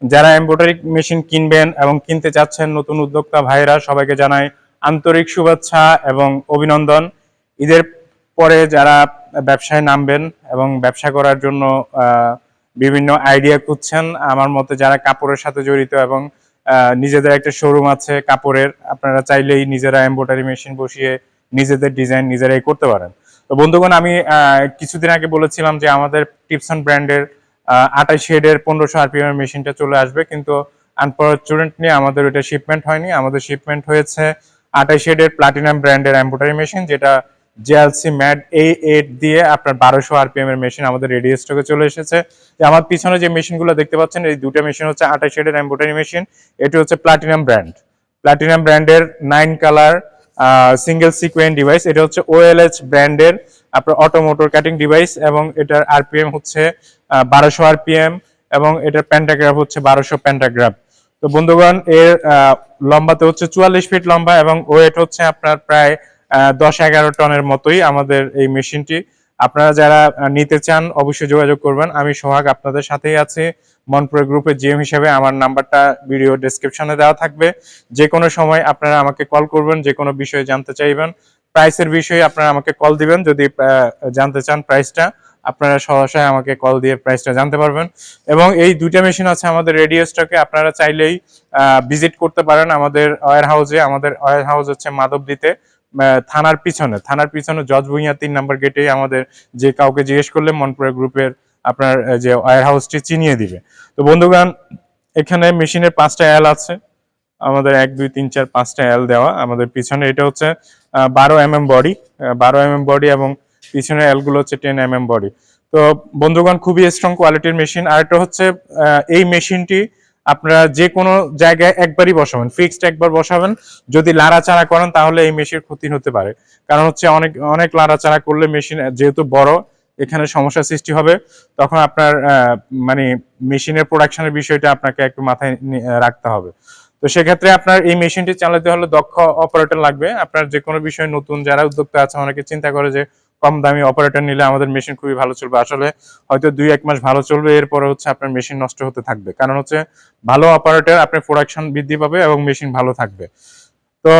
যারা embroidery machine কিনবেন এবং কিনতে চাচ্ছেন নতুন উদ্যোক্তা ভাইরা সবাইকে জানাই আন্তরিক শুভেচ্ছা এবং অভিনন্দন। ঈদের পরে যারা ব্যবসায় নামবেন এবং ব্যবসা করার জন্য বিভিন্ন আইডিয়া খুঁজছেন, আমার মতে যারা কাপড়ের সাথে জড়িত এবং নিজেদের একটা শোরুম আছে কাপড়ের, আপনারা চাইলেই নিজেরা এমব্রয়ডারি মেশিন বসিয়ে নিজেদের ডিজাইন নিজেরাই করতে পারেন। তো বন্ধুগণ, আমি কিছুদিন আগে বলেছিলাম যে আমাদের টিপসন ব্র্যান্ডের 28 শেডের 1500 আরপিএম এর মেশিনটা চলে আসবে, কিন্তু আনফরচুনেটলি আমাদের ওটা শিপমেন্ট হয়নি। আমাদের শিপমেন্ট হয়েছে 28 শেডের প্লাটিনাম ব্র্যান্ডের এমব্রয়ডারি মেশিন, যেটা জেএলসি ম্যাট A8 দিয়ে আপনার 1200 আরপিএম এর মেশিন আমাদের রেডি স্টকে চলে এসেছে। যে আমার পিছনে যে মেশিনগুলো দেখতে পাচ্ছেন, এই দুটো মেশিন হচ্ছে 28 শেডের এমব্রয়ডারি মেশিন। এটি হচ্ছে প্লাটিনাম ব্র্যান্ডের 9 কালার সিঙ্গেল সিকোয়েন্স ডিভাইস। এটা হচ্ছে OLH ব্র্যান্ডের আপনার অটোমোটর কাটিং ডিভাইস এবং এটার আরপিএম হচ্ছে 1200 আরপিএম এবং এটার প্যান্টাগ্রাফ হচ্ছে 1200 প্যান্টাগ্রাফ। তো বন্ধুগণ, এর লম্বাতে হচ্ছে 44 ফিট লম্বা এবং ওয়েট হচ্ছে আপনার প্রায় 10-11 টনের মতোই আমাদের এই মেশিনটি। আপনারা যারা নিতে চান অবশ্যই যোগাযোগ করবেন। আমি সোহাগ আপনাদের সাথেই আছি মনপুরা গ্রুপের জিএম হিসেবে। আমার নাম্বারটা ভিডিও ডেসক্রিপশনে দেওয়া থাকবে। যে কোনো সময় আপনারা আমাকে কল করবেন, যে কোনো বিষয়ে জানতে চাইবেন। প্রাইসের বিষয়ে আপনারা আমাকে কল দিবেন। যদি জানতে চান প্রাইসটা, আপনারা সরাসরি আমাকে কল দিয়ে প্রাইসটা জানতে পারবেন। এবং এই দুইটা মেশিন আছে আমাদের রেডি স্টকে, আপনারা চাইলেই ভিজিট করতে পারেন আমাদের ওয়্যার হাউসে। আমাদের ওয়্যার হাউস হচ্ছে মাধবদীতে, থানার পিছনে জজ ভুঁইয়া 3 নম্বর গেটে। আমাদের যে কাউকে জিজ্ঞেস করলে মনপুরা গ্রুপের আপনার যে ওয়্যার হাউসটি চিনিয়ে দিবে। তো বন্ধুগণ, এখানে মেশিনের 5টা এল আছে আমাদের, 1 2 3 4 5টা এল দেওয়া আমাদের পিছনে। এটা হচ্ছে 12 mm বডি এবং পিছনে এল গুলো হচ্ছে 10 mm বডি। তো বন্ধুগণ, খুবই স্ট্রং কোয়ালিটির মেশিন। আর এটা হচ্ছে এই মেশিনটি আপনারা যে কোনো জায়গায় একবারই বসাবেন, ফিক্সড একবার বসাবেন। যদি লাড়াচাড়া করেন তাহলে এই মেশিনের ক্ষতি হতে পারে, কারণ হচ্ছে অনেক লাড়াচাড়া করলে মেশিন যেহেতু বড়, এখানে সমস্যার সৃষ্টি হবে। তখন আপনার মানে মেশিনের প্রোডাকশনের বিষয়টা আপনাকে একটু মাথায় রাখতে হবে। তো সেক্ষেত্রে আপনার এই মেশিনটি চালাতে হলে দক্ষ অপারেটর লাগবে। আপনার যে কোনো বিষয়ে নতুন যারা উদ্যোক্তা আছে, অনেকে চিন্তা করে যে কম দামি অপারেটর নিলে আমাদের মেশিন খুবই ভালো চলবে। আসলে হয়তো 2-1 মাস ভালো চলবে, এরপরে হচ্ছে আপনার মেশিন নষ্ট হতে থাকবে। কারণ হচ্ছে ভালো অপারেটর আপনার প্রোডাকশন বৃদ্ধি পাবে এবং মেশিন ভালো থাকবে। তো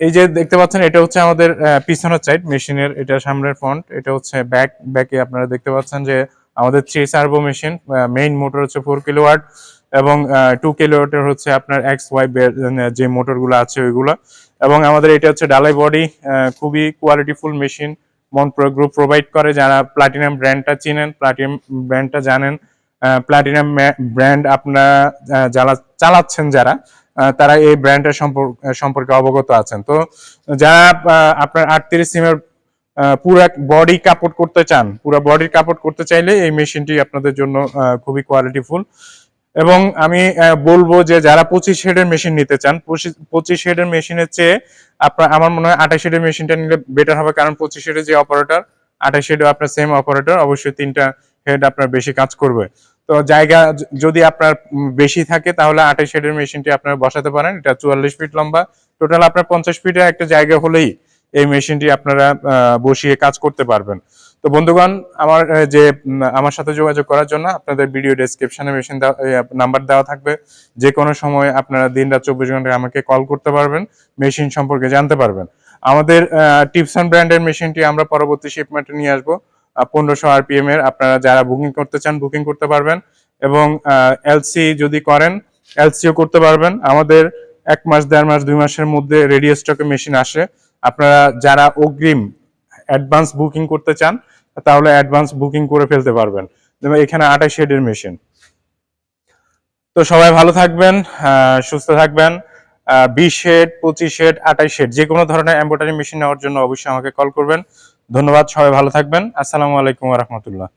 এই যে দেখতে পাচ্ছেন, এটা হচ্ছে আমাদের পিছনের সাইড মেশিনের, এটা সামনের ফ্রন্ট, এটা হচ্ছে ব্যাকে আপনারা দেখতে পাচ্ছেন যে আমাদের 3 সার্ভো মেশিন। মেইন মোটর হচ্ছে 4 কিলোওয়াট এবং 2 কিলোওয়াটের হচ্ছে আপনার XY যে মোটরগুলো আছে ওইগুলো। এবং আমাদের এটা হচ্ছে ডালাই বডি, খুবই কোয়ালিটিফুল মেশিন মনপুরা গ্রুপ প্রোভাইড করে। যারা প্লাটিনাম ব্র্যান্ডটা চিনেন, প্লাটিনাম ব্র্যান্ডটা জানেন, প্লাটিনাম ব্র্যান্ড আপনারা যারা চালাচ্ছেন, যারা তারা এই ব্র্যান্ডের সম্পর্কে অবগত আছেন। তো যারা আপনার 38 সিমের পুরো বডি কাপড় করতে চান, পুরো বডির কাপড় করতে চাইলে এই মেশিনটি আপনাদের জন্য খুবই কোয়ালিটিফুল। এবং আমি বলবো যে যারা 25 শেডের মেশিন নিতে চান, 25 শেডের মেশিনের চেয়ে আপনার আমার মনে হয় 28 শেডের মেশিনটা নিলে বেটার হবে। কারণ 25 শেডের যে অপারেটর, 28 শেডে আপনার সেম অপারেটর, অবশ্যই 3টা হেড আপনার বেশি কাজ করবে। তো জায়গা যদি আপনার বেশি থাকে তাহলে 28 শেডের মেশিনটি আপনারা বসাতে পারেন। এটা 44 ফিট লম্বা, টোটাল আপনার 50 ফিটের একটা জায়গা হলেই এই মেশিনটি আপনারা বসিয়ে কাজ করতে পারবেন। তো বন্ধুগণ, আমার সাথে যোগাযোগ করার জন্য আপনাদের ভিডিও ডেসক্রিপশনে মেশিন নাম্বার দেওয়া থাকবে। যে কোনো সময় আপনারা দিন-রাত 24 ঘন্টা আমাকে কল করতে পারবেন, মেশিন সম্পর্কে জানতে পারবেন। আমাদের টিপসন ব্র্যান্ডের মেশিনটি আমরা পরবর্তী শিপমেন্টে নিয়ে আসবো 1500 আরপিএম এর। আপনারা যারা বুকিং করতে চান বুকিং করতে পারবেন এবং এলসি যদি করেন এলসিও করতে পারবেন। আমাদের 1 মাস 1.5 মাস 2 মাসের মধ্যে রেডি স্টকে মেশিন আসে। আপনারা যারা অগ্রিম অ্যাডভান্স বুকিং করতে চান তাহলে অ্যাডভান্স বুকিং করে ফেলতে পারবেন। যেমন এখানে 28 শেডের মেশিন। তো সবাই ভালো থাকবেন, সুস্থ থাকবেন। 20 শেড, 25 শেড, 28 শেড যে কোনো ধরনের এমব্রয়ডারি মেশিন নেওয়ার জন্য অবশ্যই আমাকে কল করবেন। ধন্যবাদ, সবাই ভালো থাকবেন। আসসালামু আলাইকুম ওয়া রাহমাতুল্লাহ।